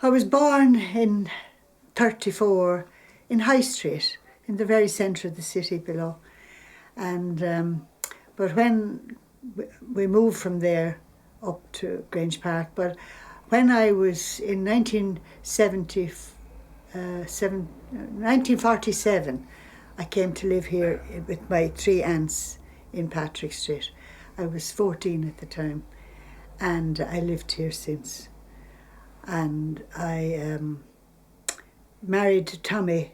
I was born in 34 in High Street, in the very centre of the city below. And but when we moved from there up to Grange Park, but when I was in 1947, I came to live here with my three aunts in Barrack Street. I was 14 at the time, and I lived here since. And I married Tommy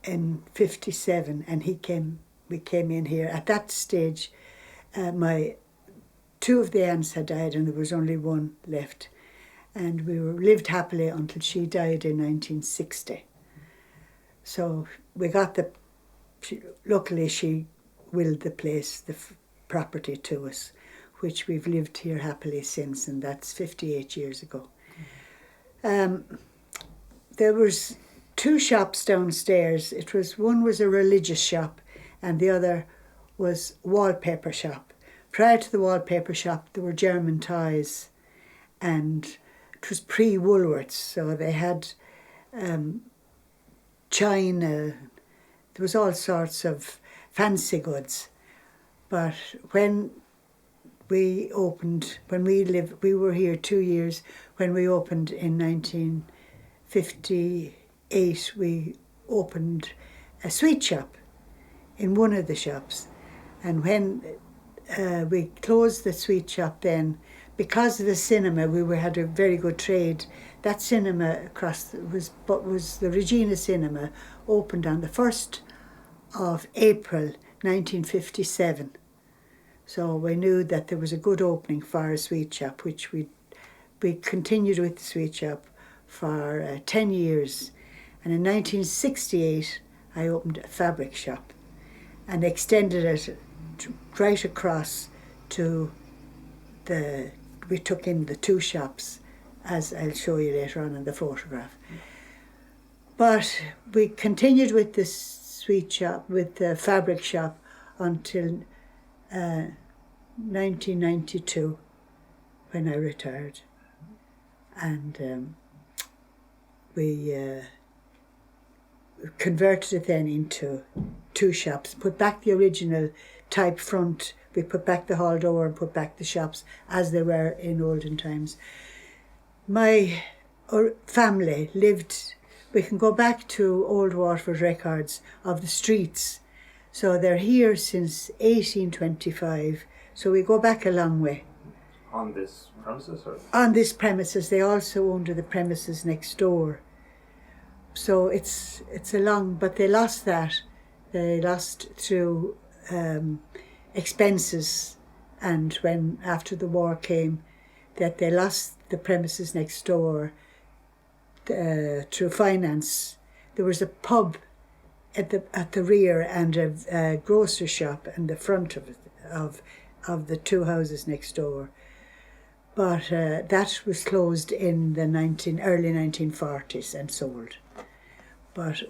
in 57, and we came in here. At that stage, two of the aunts had died, and there was only one left. And we lived happily until she died in 1960. So we got luckily she willed the place, the property to us, which we've lived here happily since, and that's 58 years ago. There was two shops downstairs. One was a religious shop, and the other was wallpaper shop. Prior to the wallpaper shop, there were German toys, and it was pre-Woolworths, so they had china. There was all sorts of fancy goods. But when we opened, we were here 2 years. When we opened in 1958, we opened a sweet shop in one of the shops. And when we closed the sweet shop then, because of the cinema, we had a very good trade. That cinema was the Regina Cinema, opened on the 1st of April 1957. So we knew that there was a good opening for a sweet shop, which we continued with the sweet shop for 10 years. And in 1968, I opened a fabric shop and extended it right across to we took in the two shops, as I'll show you later on in the photograph. But we continued with the sweet shop, with the fabric shop, until 1992, when I retired. And we converted it then into two shops, put back the original type front. We put back the hall door and put back the shops as they were in olden times. My family lived, we can go back to old Waterford records of the streets. So they're here since 1825. So we go back a long way. On this premises? Or? On this premises. They also owned the premises next door. So it's a long, but they lost that. They lost through expenses, and when after the war came, that they lost the premises next door through finance. There was a pub at the rear and a grocery shop in the front of the two houses next door, but that was closed in the early 1940s and sold. But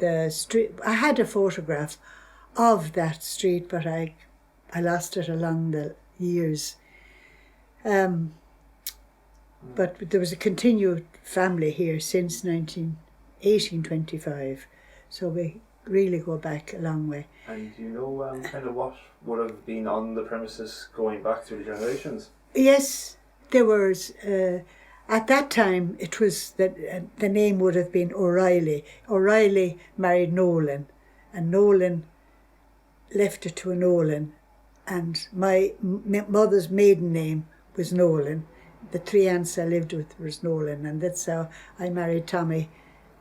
the street, I had a photograph of that street, but I lost it along the years. But there was a continued family here since 1825, so we really go back a long way. And do you know kind of what would have been on the premises going back through the generations? Yes, there was. At that time, it was the name would have been O'Reilly. O'Reilly married Nolan, and Nolan left it to a Nolan, and my mother's maiden name was Nolan. The three aunts I lived with was Nolan, and that's how I married Tommy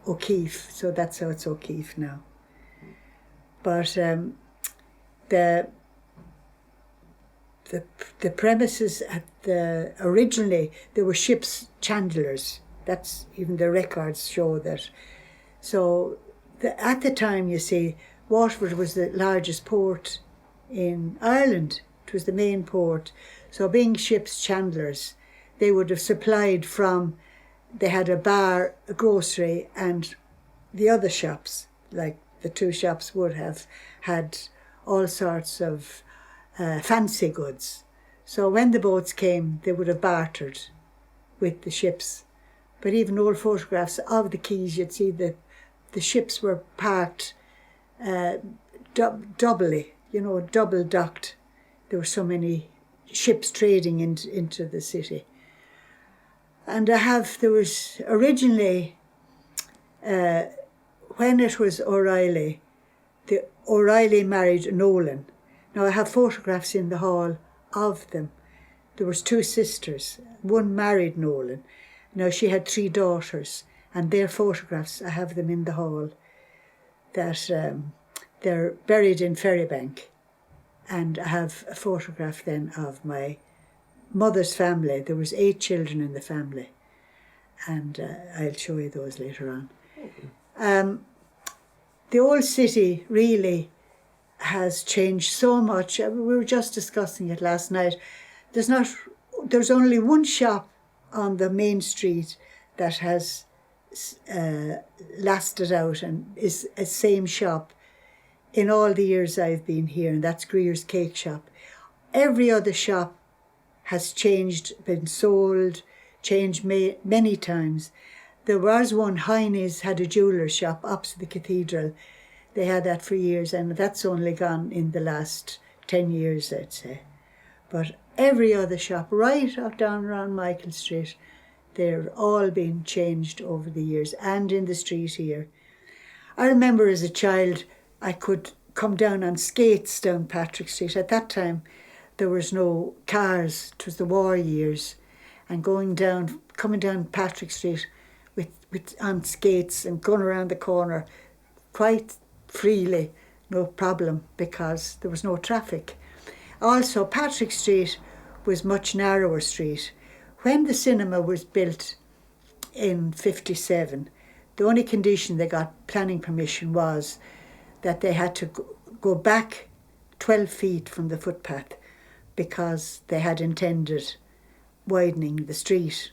O'Keefe, so that's how it's O'Keefe now. But the premises originally, there were ships chandlers. That's even the records show that. So at the time, you see, Waterford was the largest port in Ireland. It was the main port. So being ships chandlers, they would have supplied they had a bar, a grocery, and the other shops, like the two shops would have had all sorts of fancy goods. So when the boats came, they would have bartered with the ships. But even old photographs of the quays, you'd see the ships were parked doubly, double docked. There were so many ships trading into the city. And there was originally, when it was O'Reilly, the O'Reilly married Nolan. Now I have photographs in the hall of them. There was 2 sisters. One married Nolan. Now she had 3 daughters, and their photographs, I have them in the hall, that they're buried in Ferrybank. And I have a photograph then of my mother's family. There was 8 children in the family, and I'll show you those later on. Okay. The old city really has changed so much. We were just discussing it last night. There's only one shop on the main street that has lasted out and is a same shop in all the years I've been here, and that's Greer's Cake Shop. Every other shop has changed, been sold, changed many times. There was one, Heine's had a jeweller's shop opposite the cathedral. They had that for years, and that's only gone in the last 10 years, I'd say. But every other shop, right up down around Michael Street, they're all been changed over the years, and in the street here. I remember as a child, I could come down on skates down Patrick Street. At that time, there was no cars. It was the war years. And coming down Patrick Street on skates and going around the corner quite freely, no problem, because there was no traffic. Also, Patrick Street was much narrower street. When the cinema was built in 1957, the only condition they got planning permission was that they had to go back 12 feet from the footpath because they had intended widening the street.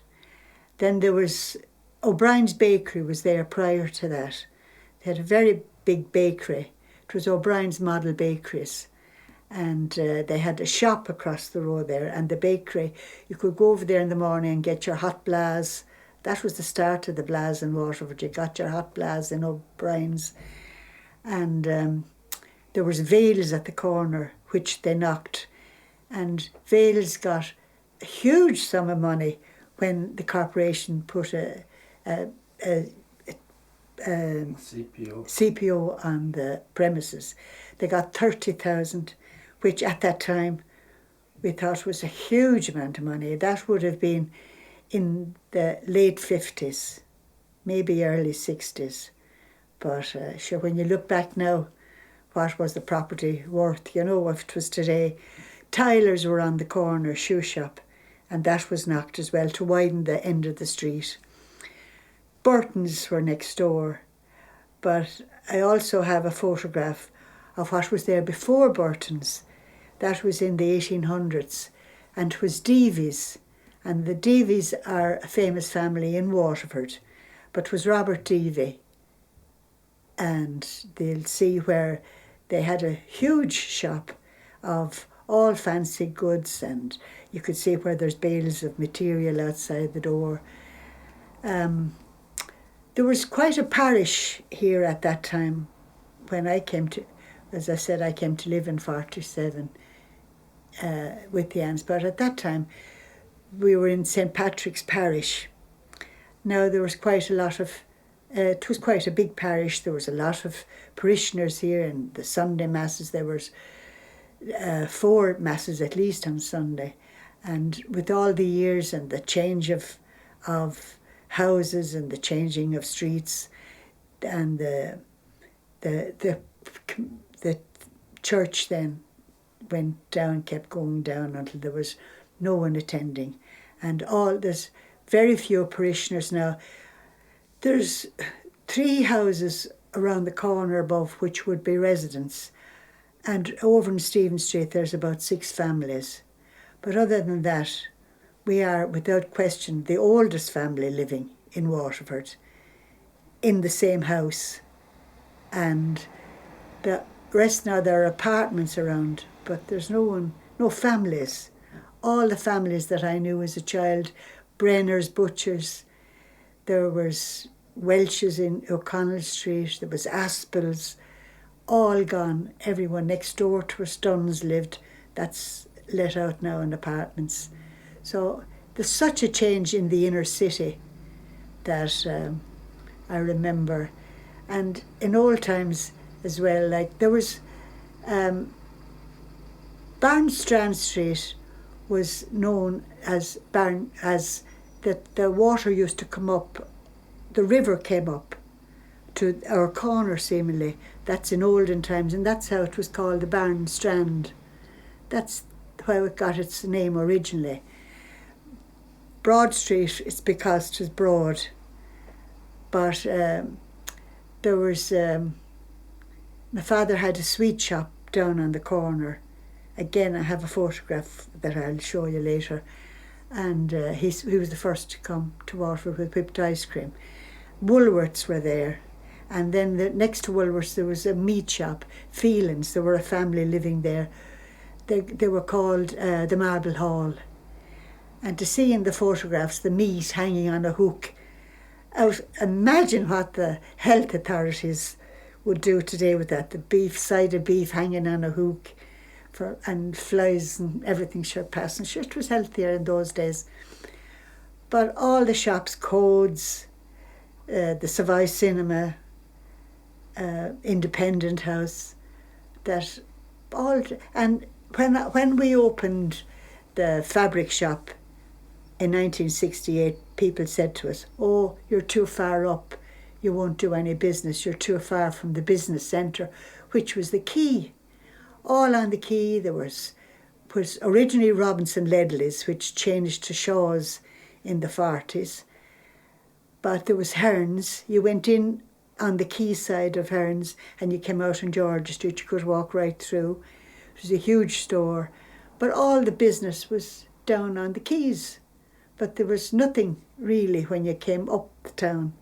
Then there was O'Brien's Bakery was there prior to that. They had a very big bakery. It was O'Brien's Model Bakeries. And they had a shop across the road there, and the bakery. You could go over there in the morning and get your hot blaz. That was the start of the blaz in Waterford. You got your hot blaz in O'Brien's. And there was Vales at the corner, which they knocked. And Vales got a huge sum of money when the corporation put a CPO on the premises. They got 30,000, which at that time we thought was a huge amount of money. That would have been in the late 50s, maybe early 60s. But sure, when you look back now, what was the property worth? If it was today. Tyler's were on the corner, shoe shop, and that was knocked as well to widen the end of the street. Burton's were next door, but I also have a photograph of what was there before Burton's. That was in the 1800s, and it was Deavies, and the Deavies are a famous family in Waterford, but it was Robert Deavy, and they'll see where they had a huge shop of all fancy goods, and you could see where there's bales of material outside the door. There was quite a parish here at that time when I came to, as I said, I came to live in 1947 with the Anns, but at that time we were in St. Patrick's Parish. Now there was quite a lot of, it was quite a big parish. There was a lot of parishioners here, and the Sunday masses, there was 4 masses at least on Sunday. And with all the years and the change of houses and the changing of streets, and the church then went down, kept going down until there was no one attending. And there's very few parishioners now. There's 3 houses around the corner above which would be residents. And over in Stephen Street there's about 6 families. But other than that, we are, without question, the oldest family living in Waterford, in the same house. And the rest now, there are apartments around, but there's no families. All the families that I knew as a child Brenner's Butchers, there was Welch's in O'Connell Street, there was Aspel's, all gone. Everyone next door to us, Dunn's lived. That's let out now in apartments. So there's such a change in the inner city that I remember. And in old times as well, like there was Barnstrand Street was known as that the water used to come up, the river came up to our corner seemingly. That's in olden times, and that's how it was called, the Barnstrand. That's how it got its name originally. Broad Street, it's because it was broad, but there was, my father had a sweet shop down on the corner. Again, I have a photograph that I'll show you later. And he was the first to come to Waterford with whipped ice cream. Woolworths were there. And then next to Woolworths there was a meat shop, Phelan's. There were a family living there. They were called the Marble Hall. And to see in the photographs the meat hanging on a hook, imagine what the health authorities would do today with that. The side of beef hanging on a hook. And flies and everything sure passing. Sure, it was healthier in those days. But all the shops, Codes, the Savoy Cinema, Independent House, that all. And when we opened the fabric shop in 1968, people said to us, "Oh, you're too far up. You won't do any business. You're too far from the business centre," which was the key. All on the quay. There was originally Robinson Ledley's, which changed to Shaw's in the 40s. But there was Hearn's. You went in on the quay side of Hearn's and you came out on George Street. You could walk right through. It was a huge store. But all the business was down on the quays. But there was nothing really when you came up the town.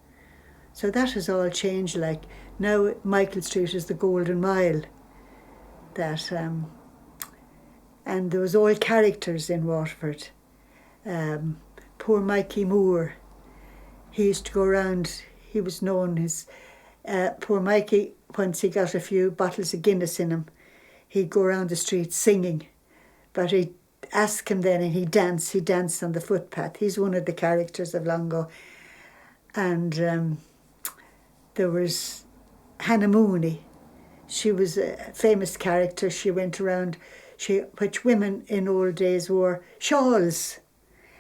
So that has all changed. Like now Michael Street is the Golden Mile. That and there was all characters in Waterford. Poor Mikey Moore, he used to go around, he was known as poor Mikey. Once he got a few bottles of Guinness in him, he'd go around the street singing, but he'd ask him then and he danced on the footpath. He's one of the characters of Longo. And there was Hannah Mooney. She was a famous character. She went around, which women in old days wore shawls.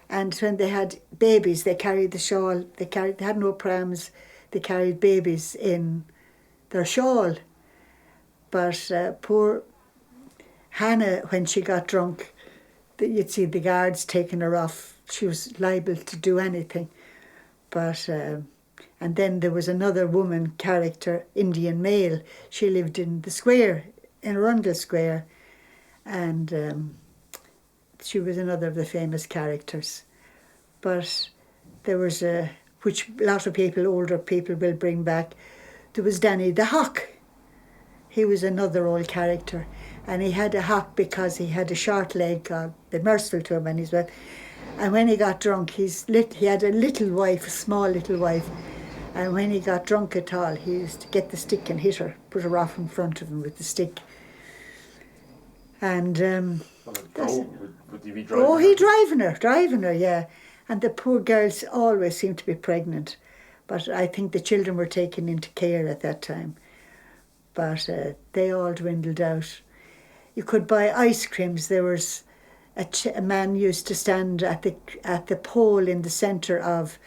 And when they had babies, they carried the shawl. They had no prams. They carried babies in their shawl. But poor Hannah, when she got drunk, you'd see the guards taking her off. She was liable to do anything. But and then there was another woman character, Indian male. She lived in the square, in Arundel Square, and she was another of the famous characters. But there was which a lot of people, older people, will bring back. There was Danny the Hawk. He was another old character, and he had a hawk because he had a short leg. God be merciful to him and his wife. And when he got drunk, he had a little wife, a small little wife. And when he got drunk at all, he used to get the stick and hit her, put her off in front of him with the stick. And would he be driving? Oh, he driving her, yeah. And the poor girls always seemed to be pregnant, but I think the children were taken into care at that time. But they all dwindled out. You could buy ice creams. There was a man used to stand at the pole in the centre of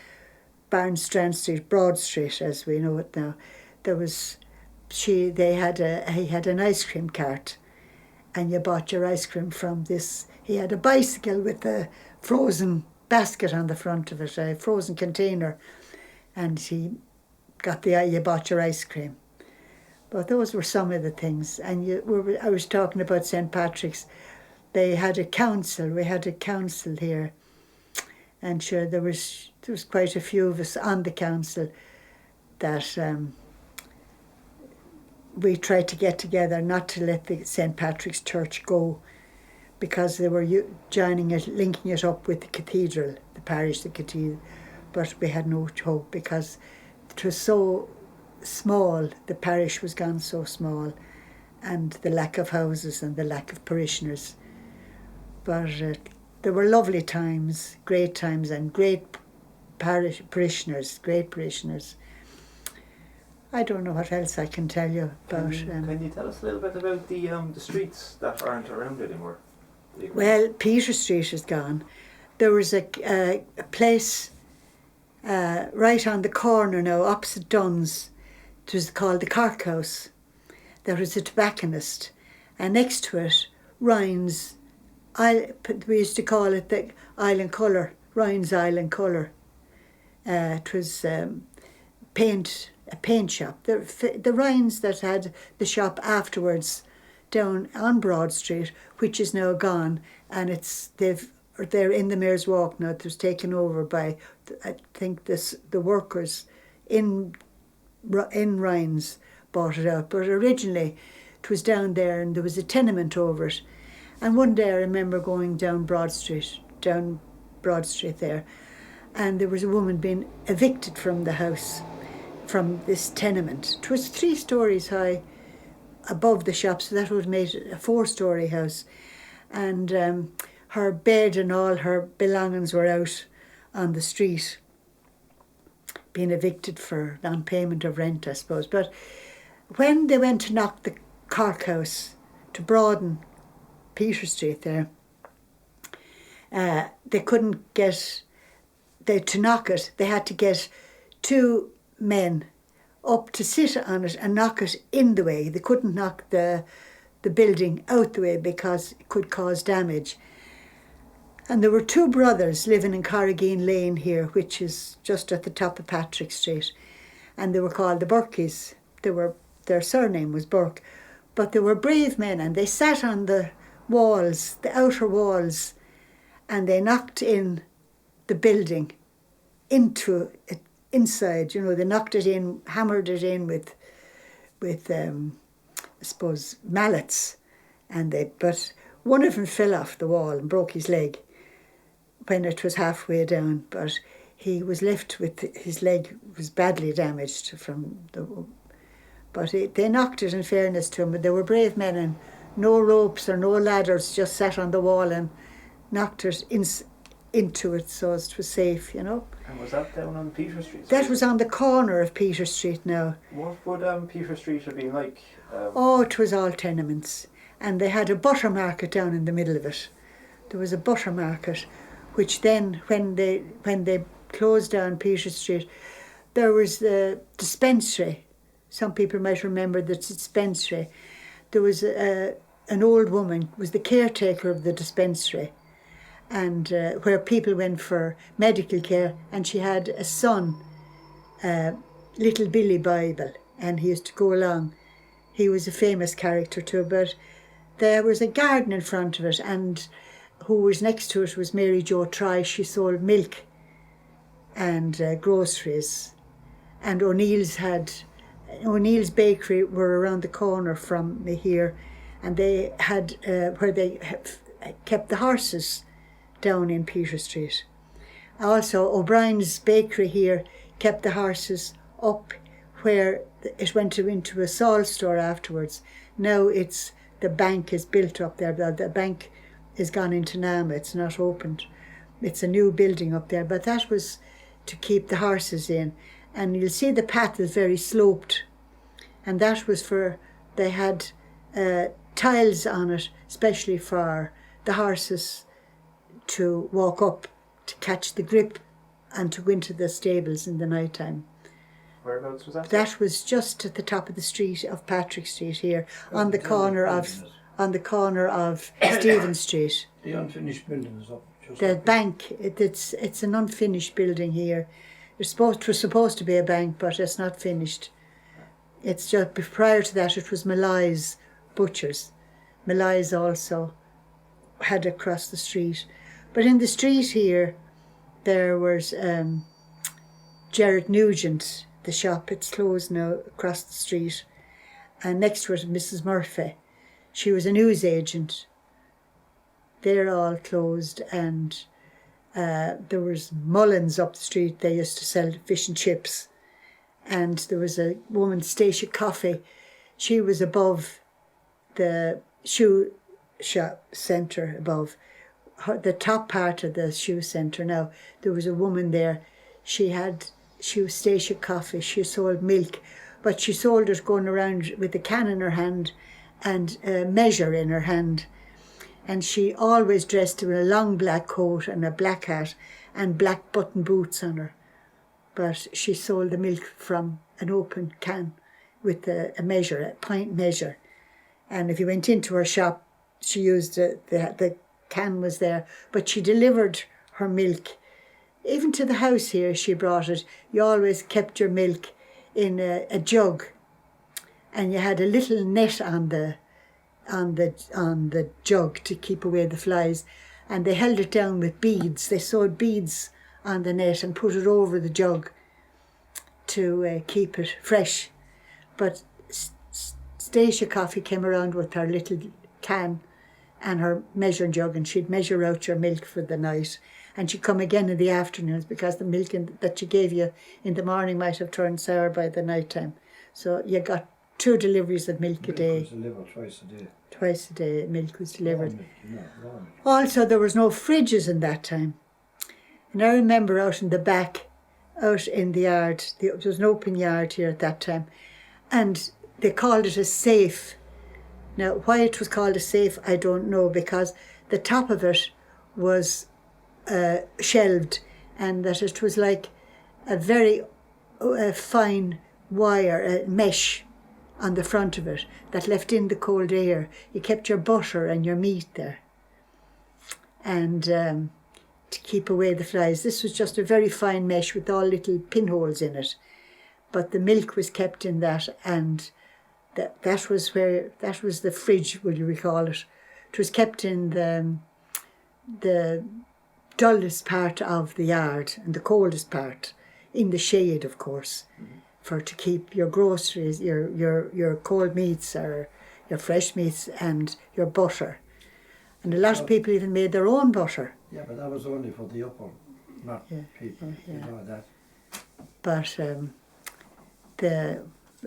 Barnstrand Street, Broad Street, as we know it now. He had an ice cream cart, and you bought your ice cream from this. He had a bicycle with a frozen basket on the front of it, a frozen container, and you bought your ice cream. But those were some of the things. And I was talking about St. Patrick's. They had a council. We had a council here, and sure there was quite a few of us on the council that we tried to get together, not to let the St. Patrick's Church go, because they were joining it, linking it up with the cathedral, the parish, the cathedral. But we had no hope because it was so small, the parish was gone so small, and the lack of houses and the lack of parishioners. But there were lovely times, and great parishioners, great parishioners. I don't know what else I can tell you about. Can you tell us a little bit about the streets that aren't around anymore? Well, Peter Street is gone. There was a place right on the corner now, opposite Dunn's. It was called the Cork House. There was a tobacconist, and next to it, Ryan's. We used to call it the Island Colour, Ryan's Island Colour. It was a paint shop. The Ryans that had the shop afterwards down on Broad Street, which is now gone, and they're in the Mayor's Walk now. It was taken over by, I think, the workers in Ryan's bought it out. But originally it was down there, and there was a tenement over it. And one day I remember going down Broad Street there, and there was a woman being evicted from the house, from this tenement. It was 3 stories high above the shop, so that would have made it a 4-story house. And her bed and all her belongings were out on the street, being evicted for non-payment of rent, I suppose. But when they went to knock the Cork House to broaden Peter Street there, they couldn't get, to knock it, they had to get 2 men up to sit on it and knock it in the way. They couldn't knock the building out the way because it could cause damage. And there were 2 brothers living in Corrigeen Lane here, which is just at the top of Patrick Street, and they were called the Burkies. Their surname was Burke, but they were brave men, and they sat on the walls, the outer walls, and they knocked in the building into it, inside. They knocked it in, hammered it in with I suppose mallets, but one of them fell off the wall and broke his leg when it was halfway down. But he was left with his leg was badly damaged from the. But they knocked it, in fairness to them. But they were brave men, and no ropes or no ladders, just sat on the wall and knocked it into it so as it was safe, And was that down on Peter Street? That was on the corner of Peter Street now. What would Peter Street have been like? It was all tenements. And they had a butter market down in the middle of it. There was a butter market, which then, when they closed down Peter Street, there was the dispensary. Some people might remember the dispensary. There was an old woman, was the caretaker of the dispensary, and where people went for medical care, and she had a son, Little Billy Bible, and he used to go along. He was a famous character too, but there was a garden in front of it, and who was next to it was Mary Jo Try. She sold milk and groceries, and O'Neill's bakery were around the corner from me here, and they had where they kept the horses down in Peter Street. Also, O'Brien's bakery here kept the horses up where it went into a salt store afterwards. Now the bank is built up there. The bank is gone into Nama. It's not opened. It's a new building up there, but that was to keep the horses in. And you'll see the path is very sloped, and that was they had tiles on it, especially for the horses to walk up to catch the grip and to go into the stables in the night time. Whereabouts was that? That was just at the top of the street of Patrick Street here, on the corner of Stephen Street. The unfinished building is up. The bank, it's an unfinished building here. It was supposed to be a bank, but it's not finished. It's just prior to that, it was Malai's Butchers. Malai's also had across the street. But in the street here, there was Gerard Nugent, the shop. It's closed now across the street. And next to it, Mrs. Murphy. She was a newsagent. they're all closed, and there was Mullins up the street. They used to sell fish and chips, and there was a woman, Stacia Coffee. She was above the shoe shop centre, above the top part of the shoe centre. Now there was a woman there. She was Stacia Coffee. She sold milk, but she sold it going around with a can in her hand and a measure in her hand. And she always dressed in a long black coat and a black hat and black button boots on her. But she sold the milk from an open can with a measure, a pint measure. And if you went into her shop, she used the can was there, but she delivered her milk. Even to the house here, she brought it. You always kept your milk in a jug, and you had a little net on the jug to keep away the flies, and they held it down with beads. They sewed beads on the net and put it over the jug to keep it fresh. But Stacia Coffee came around with her little can and her measuring jug, and she'd measure out your milk for the night, and she'd come again in the afternoons because the milk that she gave you in the morning might have turned sour by the night time. So you got 2 deliveries of milk a day. Was delivered twice a day. Twice a day milk was delivered. Raw milk. Also, there was no fridges in that time. And I remember out in the back, out in the yard, there was an open yard here at that time, and they called it a safe. Now, why it was called a safe, I don't know, because the top of it was shelved, and that it was like a very fine wire, mesh on the front of it that left in the cold air. You kept your butter and your meat there, and to keep away the flies. This was just a very fine mesh with all little pinholes in it, but the milk was kept in that, and that was the fridge, would you call it. It was kept in the dullest part of the yard and the coldest part, in the shade, of course, for to keep your groceries, your cold meats or your fresh meats and your butter. And a lot of people even made their own butter. Yeah, but that was only for the upper, not people. Yeah. You know that. But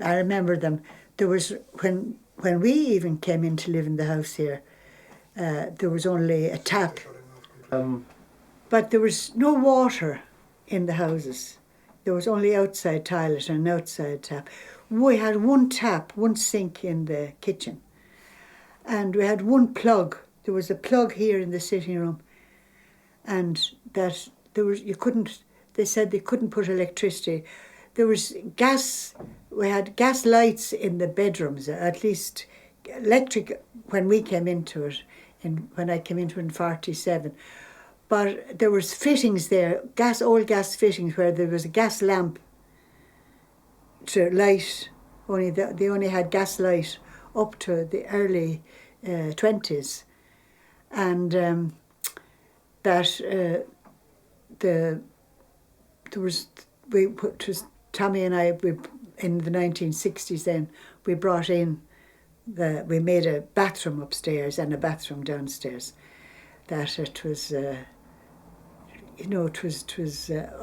I remember them. There was when we even came in to live in the house here, there was only a tap, but there was no water in the houses. There was only outside toilet and outside tap. We had one tap, one sink in the kitchen, and we had one plug. There was a plug here in the sitting room, and that there was They said they couldn't put electricity. There was gas. We had gas lights in the bedrooms, at least electric when we came into it, when I came into it in 47. But there was fittings there, old gas fittings, where there was a gas lamp to light. They only had gas light up to the early 20s, and Tommy and I, in the 1960s then, we brought in, we made a bathroom upstairs and a bathroom downstairs. That it was, other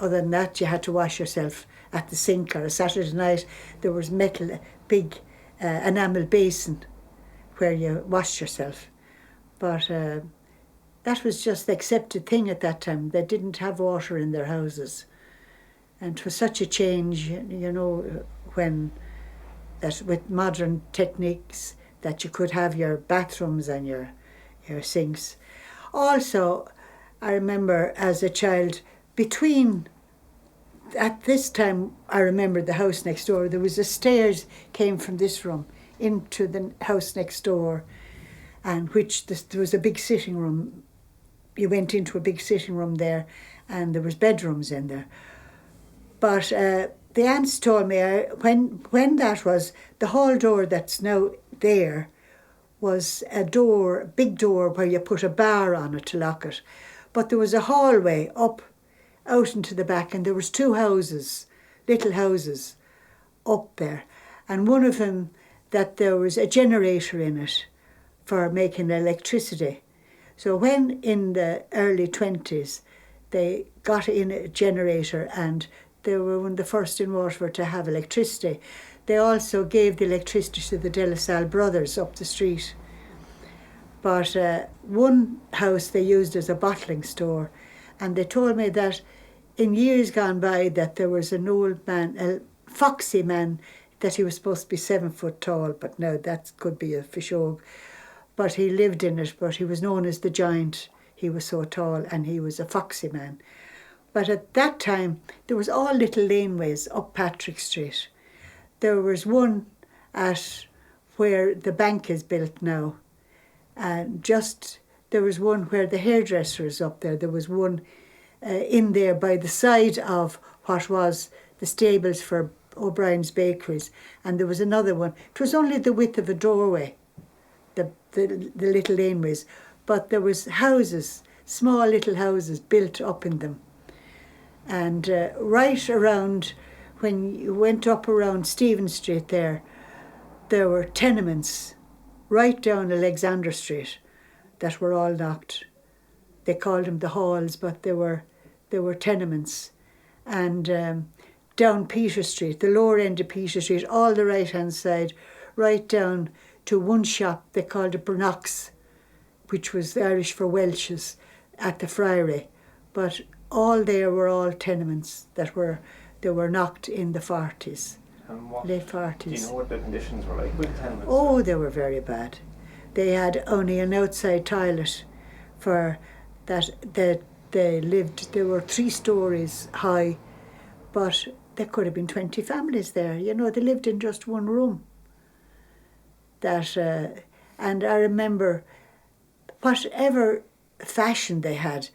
than that, you had to wash yourself at the sink, or a Saturday night there was big enamel basin where you washed yourself. But that was just the accepted thing at that time. They didn't have water in their houses. And it was such a change, when that with modern techniques, that you could have your bathrooms and your sinks. Also, I remember as a child, at this time, I remember the house next door, there was a stairs came from this room into the house next door, and there was a big sitting room. You went into a big sitting room there, and there was bedrooms in there. But the aunts told me when that was, the hall door that's now there was a big door where you put a bar on it to lock it. But there was a hallway up out into the back, and there was 2 houses, little houses up there. And one of them, that there was a generator in it for making electricity. So when in the early 20s they got in a generator, and they were one of the first in Waterford to have electricity, they also gave the electricity to the De La Salle brothers up the street. But one house they used as a bottling store, and they told me that in years gone by that there was an old man, a foxy man, that he was supposed to be 7 foot tall, but now that could be a fishog. But he lived in it, but he was known as the Giant. He was so tall, and he was a foxy man. But at that time, there was all little laneways up Patrick Street. There was one at where the bank is built now, and just there was one where the hairdresser is up there. There was one in there by the side of what was the stables for O'Brien's Bakeries, and there was another one. It was only the width of a doorway, the little laneways, but there was houses, small little houses built up in them. And right around, when you went up around Stephen Street there were tenements right down Alexander Street that were all knocked. They called them the halls, but they were tenements. And down Peter Street, the lower end of Peter Street, all the right-hand side, right down to one shop they called it Brnock's, which was Irish for Welsh's, at the Friary. But all there were all tenements that were knocked in the 40s, late 40s. Do you know what the conditions were like with tenements? Oh, they were very bad. They had only an outside toilet for that they lived. They were 3 stories high, but there could have been 20 families there. You know, they lived in just one room. And I remember, whatever fashion they had,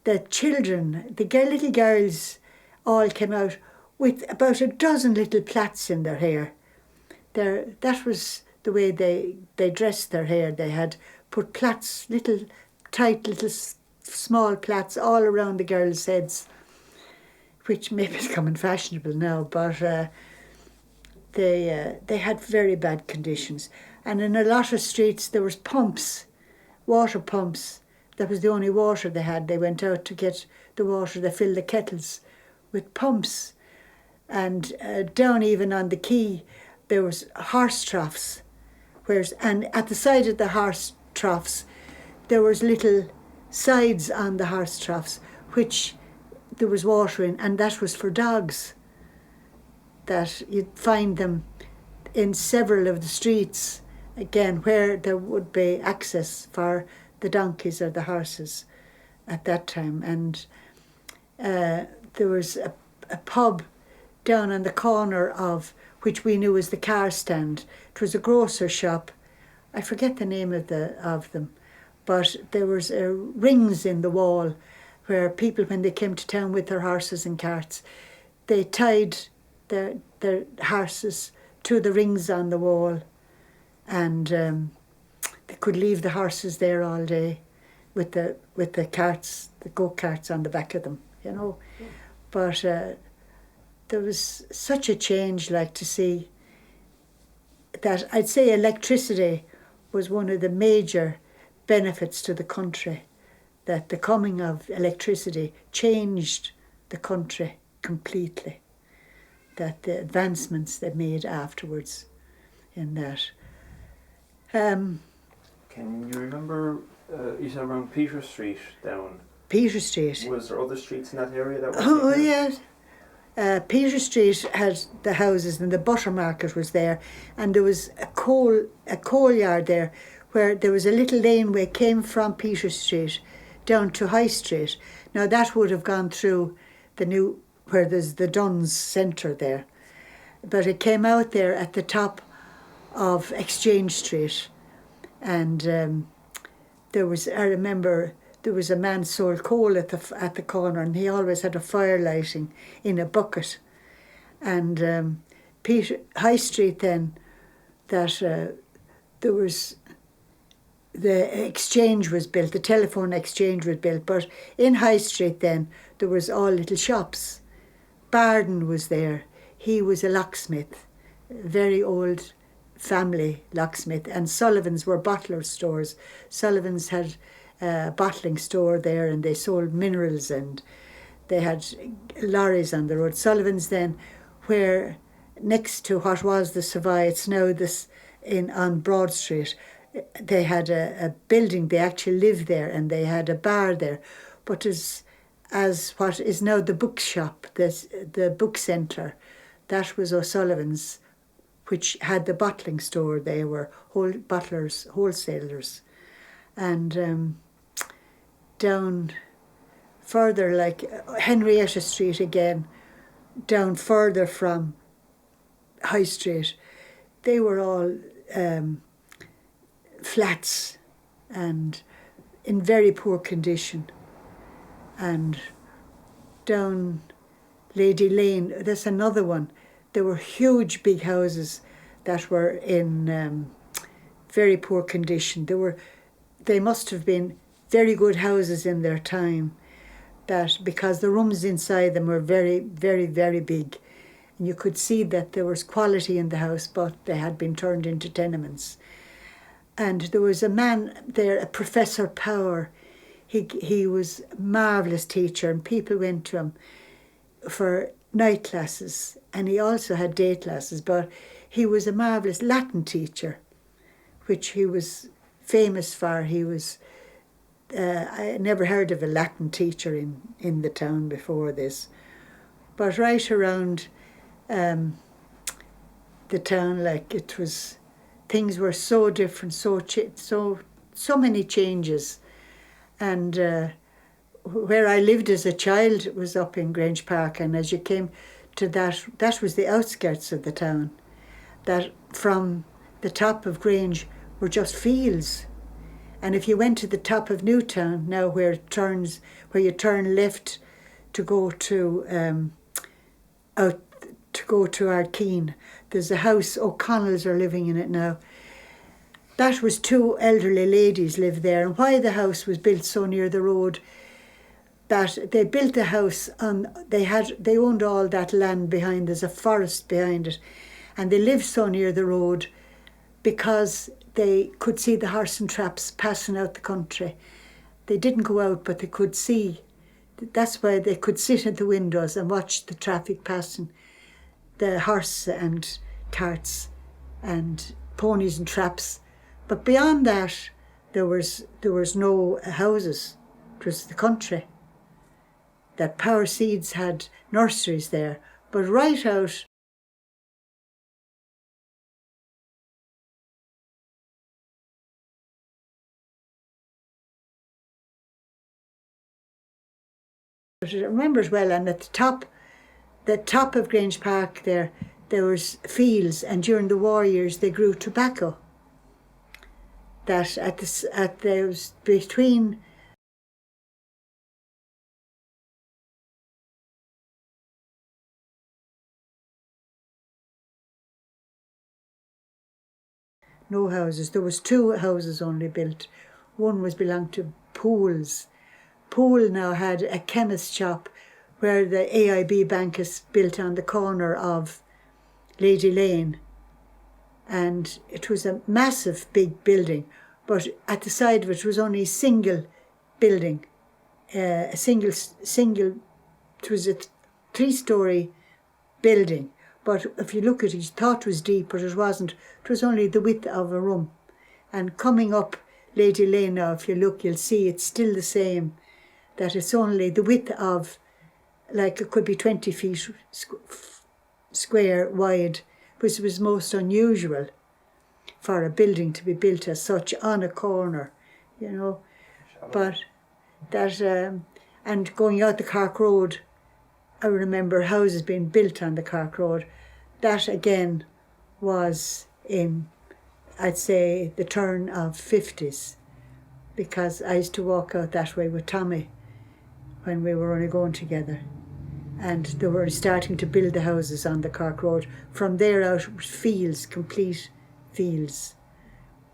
the children, the little girls, all came out with about a dozen little plaits in their hair. That was the way they dressed their hair. They had put plaits, little tight little small plaits all around the girls' heads, which maybe is becoming fashionable now, but they had very bad conditions. And in a lot of streets there was pumps, water pumps. That was the only water they had. They went out to get the water. They filled the kettles with pumps. And down even on the quay there was horse troughs, and at the side of the horse troughs there was little sides on the horse troughs which there was water in, and that was for dogs. That you'd find them in several of the streets, again, where there would be access for the donkeys or the horses at that time. And there was a pub down on the corner of which we knew as the car stand. It was a grocer shop. I forget the name of them, but there was rings in the wall where people, when they came to town with their horses and carts, they tied their horses to the rings on the wall, and they could leave the horses there all day with the carts, the go-karts on the back of them, you know. But there was such a change, like, to see that. I'd say electricity was one of the major benefits to the country, that the coming of electricity changed the country completely, that the advancements they made afterwards in that. Can you remember, you said around Peter Street down? Peter Street. Was there other streets in that area that were Oh, yes. Peter Street had the houses, and the butter market was there, and there was a coal yard there where there was a little laneway came from Peter Street down to High Street. Now that would have gone through the new, where there's the Dunn's Centre there, but it came out there at the top of Exchange Street, and I remember there was a man sold coal at the corner, and he always had a fire lighting in a bucket. And High Street then, that there was, the exchange was built, the telephone exchange was built, but in High Street then there was all little shops. Barden was there. He was a locksmith, a very old family locksmith, and Sullivan's were bottler stores. Sullivan's had bottling store there, and they sold minerals, and they had lorries on the road. Sullivan's then, where next to what was the Savoy, it's now this on Broad Street. They had a building, they actually lived there, and they had a bar there. But as what is now the bookshop, the book centre, that was O'Sullivan's, which had the bottling store. They were bottlers, wholesalers. And down further, like Henrietta Street again, down further from High Street, they were all flats and in very poor condition. And down Lady Lane, there's another one. There were huge big houses that were in very poor condition. They must have been very good houses in their time, that because the rooms inside them were very, very, very big. And you could see that there was quality in the house, but they had been turned into tenements. And there was a man there, a Professor Power. He was a marvellous teacher, and people went to him for night classes, and he also had day classes, but he was a marvellous Latin teacher, which he was famous for. He was, I never heard of a Latin teacher in the town before this, but right around the town, like it was, things were so different, so many changes. And where I lived as a child was up in Grange Park, and as you came to that was the outskirts of the town. That from the top of Grange were just fields. And if you went to the top of Newtown, now where you turn left to go to Ardkeen, there's a house, O'Connell's are living in it now. That was two elderly ladies lived there, and why the house was built so near the road, that they built the house on, they owned all that land behind, there's a forest behind it, and they lived so near the road because they could see the horse and traps passing out the country. They didn't go out, but they could see. That's why they could sit at the windows and watch the traffic passing, the horse and carts and ponies and traps. But beyond that, there was no houses. It was the country. That Power Seeds had nurseries there, but right out I remember as well, and at the top of Grange Park there was fields, and during the war years they grew tobacco. That there was between no houses. There was two houses only built. One belonged to Poole's. Poole now had a chemist shop where the AIB bank is built on the corner of Lady Lane. And it was a massive big building, but at the side of it was only a single building, it was a 3-storey building, but if you look at it, you thought it was deep, but it wasn't. It was only the width of a room. And coming up Lady Lane now, if you look, you'll see it's still the same, that it's only the width of, like it could be 20 feet square wide, which was most unusual for a building to be built as such on a corner, you know. But that, and going out the Cork Road, I remember houses being built on the Cork Road. That again was in, I'd say, the turn of 50s, because I used to walk out that way with Tommy when we were only going together. And they were starting to build the houses on the Cork Road. From there out, it was fields, complete fields.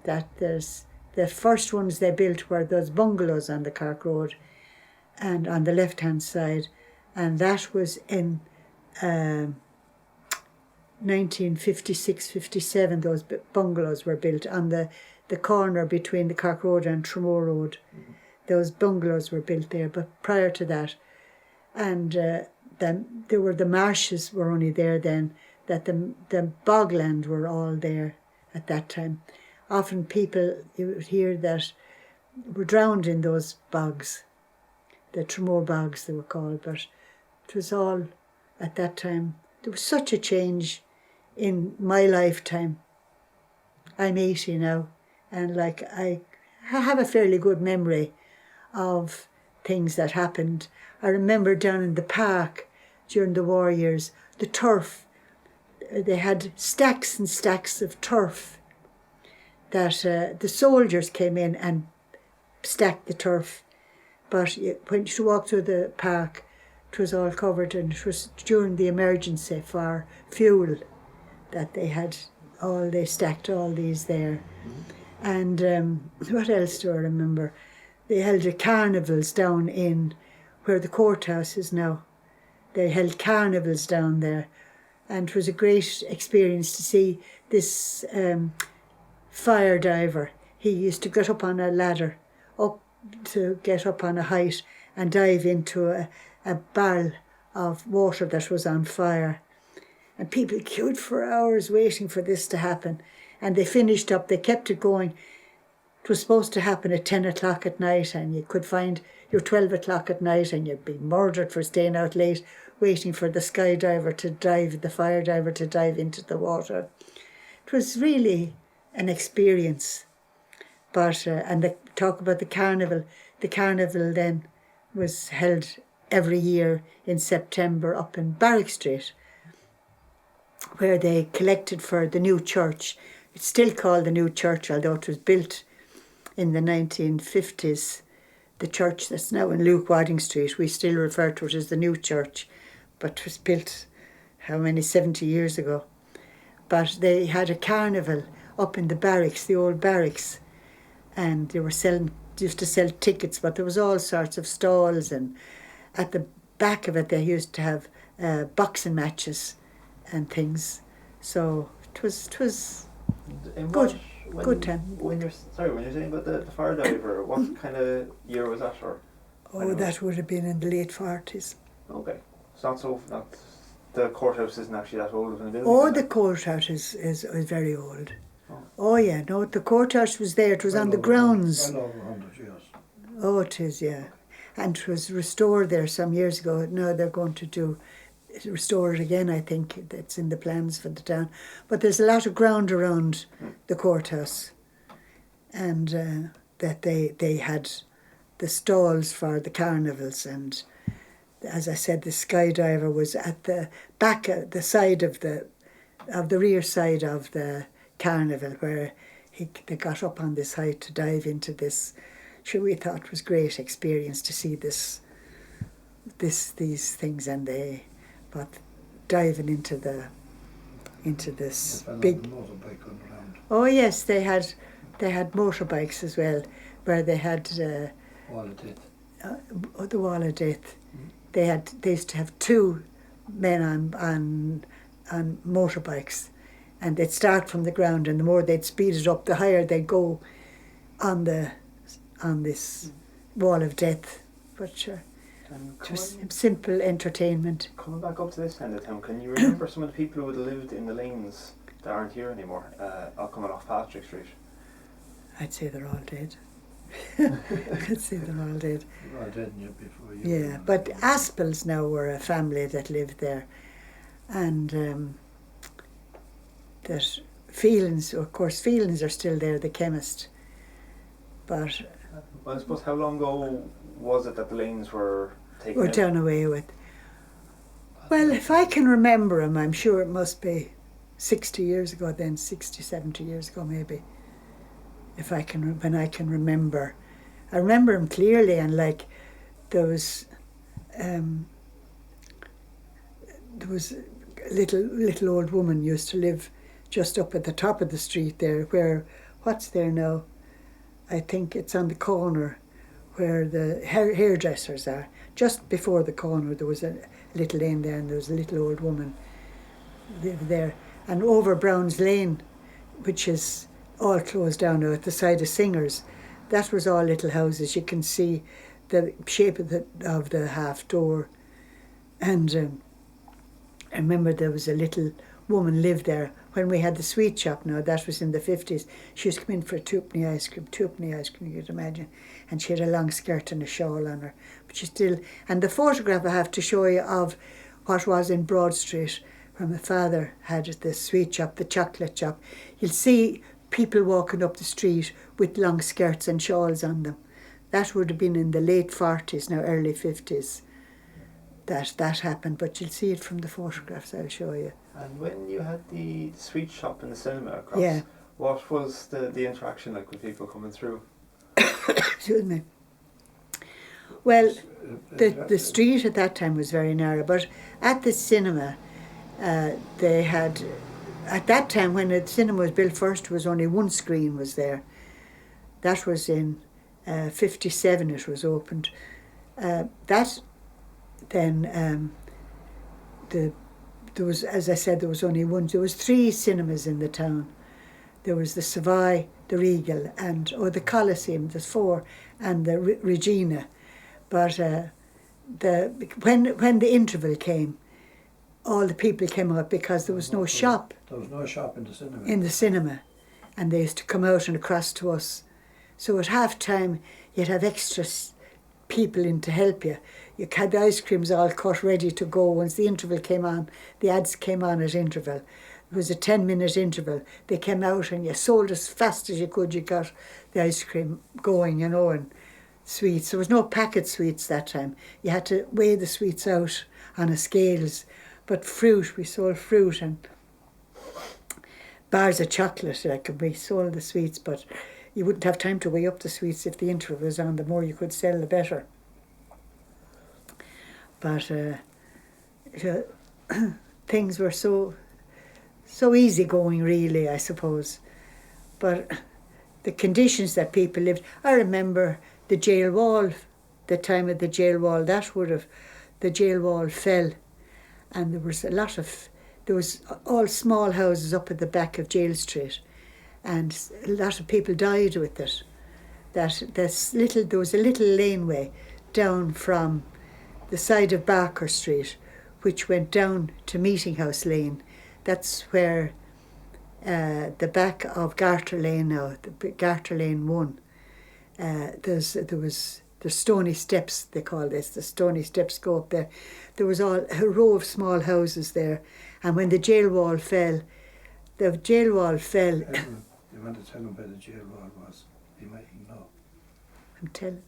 That there's the first ones they built were those bungalows on the Cork Road, and on the left-hand side, and that was in 1956-57. Those bungalows were built on the corner between the Cork Road and Tramore Road. those bungalows were built there, but prior to that. And then there were the marshes were only there then, that the bogland were all there at that time. Often people, you would hear that, were drowned in those bogs, the Tramore bogs they were called, but it was all at that time. There was such a change in my lifetime. I'm 80 now, and like I have a fairly good memory of things that happened. I remember down in the park during the war years, the turf, they had stacks and stacks of turf that the soldiers came in and stacked the turf. But when you walked through the park, it was all covered, and it was during the emergency for fuel that they stacked all these there. And what else do I remember? They held the carnivals down in where the courthouse is now. They held carnivals down there, and it was a great experience to see this fire diver. He used to get up on a ladder, get up on a height and dive into a barrel of water that was on fire. And people queued for hours waiting for this to happen. And they finished up, they kept it going. It was supposed to happen at 10 o'clock at night, and you could find your 12 o'clock at night and you'd be murdered for staying out late waiting for the fire diver to dive into the water. It was really an experience. But, and they talk about the carnival then was held every year in September up in Barrack Street, where they collected for the new church. It's still called the new church, although it was built in the 1950s. The church that's now in Luke Wadding Street, we still refer to it as the new church, but it was built, 70 years ago. But they had a carnival up in the barracks, the old barracks, and they were used to sell tickets, but there was all sorts of stalls, and at the back of it they used to have boxing matches and things. So it was good time. When you're saying about the fire diver, what kind of year was that? That would have been in the late 40s. Okay, it's not the courthouse isn't actually that old of a building. The courthouse is very old. Oh yeah, no, the courthouse was there. It was on the grounds. Well over 100 years. Oh, it is, yeah. And it was restored there some years ago. Now they're going to restore it again, I think. It's in the plans for the town. But there's a lot of ground around the courthouse. And that they had the stalls for the carnivals. And as I said, the skydiver was at the back, the side of the rear side of the carnival, where they got up on this height to dive into this. Sure, we thought it was great experience to see these things, and but diving into this big. Motorbike going around. Oh yes, they had motorbikes as well, where they had Wall of Death. The Wall of Death. They used to have two men on motorbikes, and they'd start from the ground, and the more they'd speed it up, the higher they'd go on this Wall of Death. But it was simple entertainment. Coming back up to this end of town, can you remember some of the people who would have lived in the lanes that aren't here anymore, all coming off Patrick Street? I'd say they're all dead. I'd say they're all dead. Well, didn't you before you? Yeah, but Aspels now were a family that lived there, and that Phelan's, of course, Phelan's are still there, the chemist. But well, I suppose how long ago was it that the lanes were taken out? Done away with? Well, if I can remember them, I'm sure it must be 60 years ago then, 60, 70 years ago maybe. When I can remember. I remember them clearly, and like there was a little old woman used to live just up at the top of the street there, where, what's there now? I think it's on the corner where the hairdressers are. Just before the corner there was a little lane there, and there was a little old woman lived there. And over Brown's Lane, which is all closed down now at the side of Singers, that was all little houses. You can see the shape of the half door. And I remember there was a little woman lived there when we had the sweet shop. Now that was in the 50s. She used to come in for a twopenny ice cream, you could imagine. And she had a long skirt and a shawl on her. But she still, and the photograph I have to show you of what was in Broad Street, where my father had the sweet shop, the chocolate shop. You'll see people walking up the street with long skirts and shawls on them. That would have been in the late 40s, now early 50s. That happened, but you'll see it from the photographs I'll show you. And when you had the sweet shop in the cinema across, what was the interaction like with people coming through? Excuse me. Well, the street at that time was very narrow, but at the cinema, they had, at that time when the cinema was built first, there was only one screen was there. That was in 57 it was opened. There was, as I said, there was only one. There was 3 cinemas in the town. There was the Savoy, the Regal, the Coliseum. There's 4, and the Regina. But when the interval came, all the people came out because there was no shop. There was no shop in the cinema. In the cinema, and they used to come out and across to us. So at half time, you'd have extra people in to help you. You had the ice creams all cut ready to go. Once the interval came on, the ads came on at interval. It was a 10-minute interval. They came out and you sold as fast as you could. You got the ice cream going, and sweets. There was no packet sweets that time. You had to weigh the sweets out on a scales. But fruit, we sold fruit and bars of chocolate. We sold the sweets, but you wouldn't have time to weigh up the sweets if the interval was on. The more you could sell, the better. But things were so easy going, really, I suppose. But the conditions that people lived, I remember the jail wall, the time of the jail wall, the jail wall fell, and there was all small houses up at the back of Jail Street, and a lot of people died with it. There was a little laneway down from the side of Barrack Street, which went down to Meeting House Lane. That's where the back of Garter Lane now, the Garter Lane 1. There's stony steps, they call this. The stony steps go up there. There was a row of small houses there, and when the jail wall fell. Evelyn, you want to tell him where the jail wall was? He might know. I'm telling.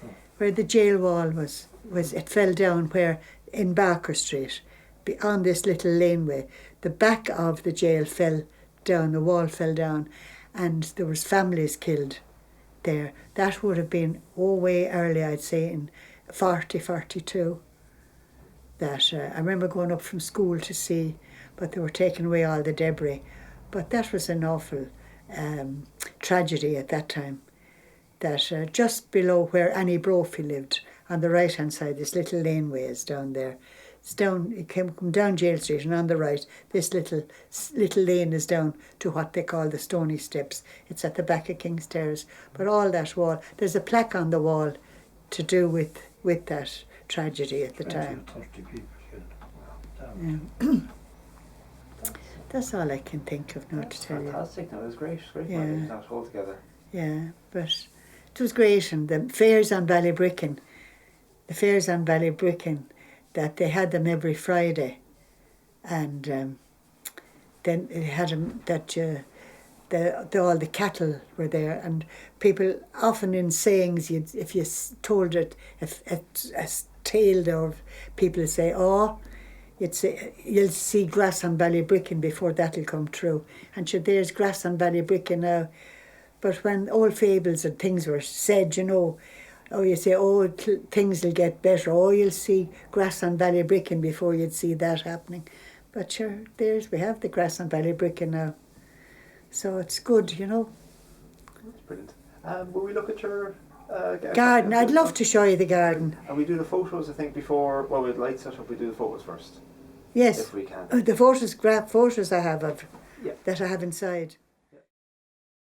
Oh. Where the jail wall was it fell down where in Barker Street, on this little laneway. The back of the jail fell down, the wall fell down, and there was families killed there. That would have been way early, I'd say, in 42. That I remember going up from school to see, but they were taking away all the debris. But that was an awful tragedy at that time. That just below where Annie Brophy lived, on the right-hand side, this little laneway is down there. It's down. It come down Jail Street, and on the right, this little lane is down to what they call the Stony Steps. It's at the back of King's Terrace. But all that wall, there's a plaque on the wall to do with that tragedy at the time. 30 people killed. Yeah. That's all I can think of now to tell you. Fantastic. That was great. Great Yeah. memories that all together. Yeah, but it was great. And the fairs on Ballybricken, that they had them every Friday, and then it had them that all the cattle were there, and people often in sayings, if you told it a tale, or people would say, "Oh, you'll see grass on Ballybricken before that'll come true," and sure, there's grass on Ballybricken now. But when old fables and things were said, you say, things will get better. You'll see grass on Ballybricken before you'd see that happening. But sure, we have the grass on Ballybricken now. So it's good, That's brilliant. Will we look at your garden? I'd love to show you the garden. And we do the photos, I think, before, with lights set up, we do the photos first. Yes. If we can. The photos I have that I have inside.